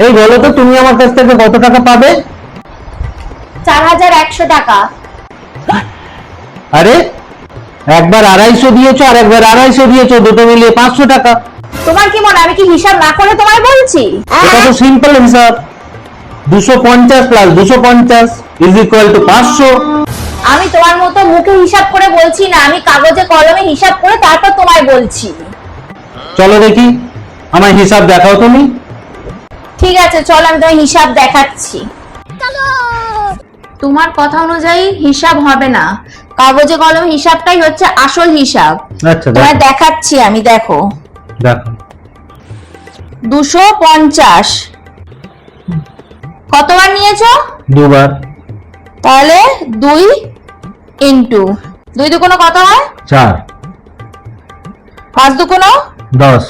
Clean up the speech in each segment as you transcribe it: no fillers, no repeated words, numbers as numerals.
এই বলো তো তুমি আমার কাছ থেকে কত টাকা পাবে? 4100 টাকা। আরে একবার 250 দিয়েছো আর একবার 250 দিয়েছো, দুটো মিলিয়ে 500 টাকা। তোমার কি মনে হয় আমি কি হিসাব না করে তোমায় বলছি? এটা তো সিম্পল হিসাব। 250 প্লাস 250 ইজ ইকুয়াল টু 500। আমি তোমার মতো মুখে হিসাব করে বলছি না, আমি কাগজে কলমে হিসাব করে তারপর তোমায় বলছি। চলো দেখি আমার হিসাব দেখাও তুমি। ঠিক আছে চলো আমি তোমায় হিসাব দেখাচ্ছি। তোমার কথা অনুযায়ী হিসাব হবে না, কাগজে কলমে হিসাবটাই হচ্ছে আসল হিসাব। আচ্ছা তোমায় দেখাচ্ছি আমি, দেখো। দেখো 250 কতবার নিয়েছো? দুবার। তাহলে 2 ইন্টু 2 দুগুণ কত হয়? 4। 5 দুগুণ 10।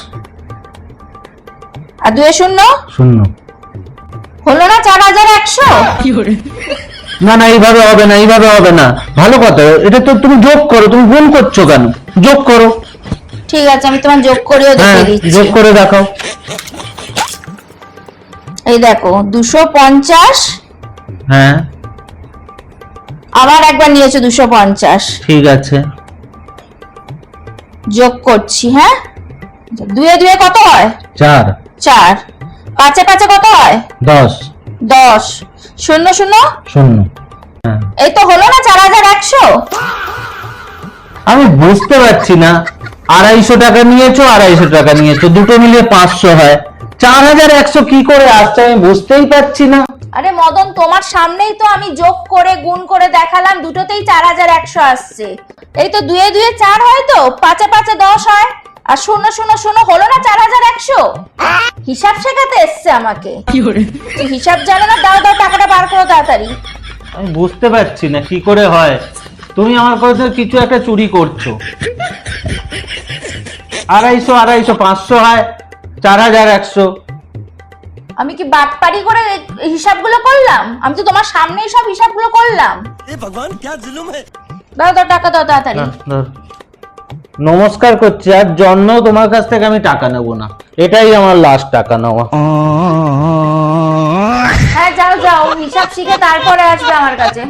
আর 2 শূন্য 0। হলো না 4100? না না এইভাবে হবে না, এইভাবে হবে না। ভালো কথা, এটা তো তুমি যোগ করো, তুমি গুণ করছো কেন? যোগ করো। ঠিক আছে আমি তোমার যোগ করেও হ্যাঁ দেখিয়ে দিচ্ছি। যোগ করে দেখাও। এই দেখো 250, হ্যাঁ আবার একবার নিয়েছো 250, ঠিক আছে। যোগ করছি। হ্যাঁ 2 এ 2 কত হয়? 4। 4। 5 এ 5 কত হয়? 10। 10। 0 0 0। হ্যাঁ এই তো হলো না 4100। আমি বুঝতে পারছি না, 250 টাকা নিয়েছো 250 টাকা নিয়েছো, দুটো মিলিয়ে 500 হয়। 4100 কি করে আসছে আমি বুঝতেই পারছি না। আরে মদন তোমার সামনেই তো আমি যোগ করে গুণ করে দেখালাম, দুটোতেই 4100 আসছে। এই তো 2 এ 2 4 হয়, তো 5 এ 5 10 হয়, আর 0 0 0 হলো না 4100। হিসাব শেখাতে এসছে আমাকে। তুই হিসাব জানো না? দাও দাও টাকাটা বার করো তাড়াতাড়ি। আমি বুঝতে পারছি না কি করে হয়। তুমি আমার কাছে কিছু একটা চুরি করছো। 250 500 হয়, 4100। আমি কি বাটপারি করে হিসাবগুলো করলাম? আমি তো তোমার সামনেই সব হিসাবগুলো করলাম। हे भगवान क्या जुल्म है। দাও দাও টাকা দাও তাড়াতাড়ি। নমস্কার করছি, আর জন্ম তোমার কাছ থেকে আমি টাকা নেব না, এটাই আমার লাস্ট টাকা নেওয়া। হ্যাঁ যাও যাও, হিসাব শিখে তারপরে আসবে আমার কাছে।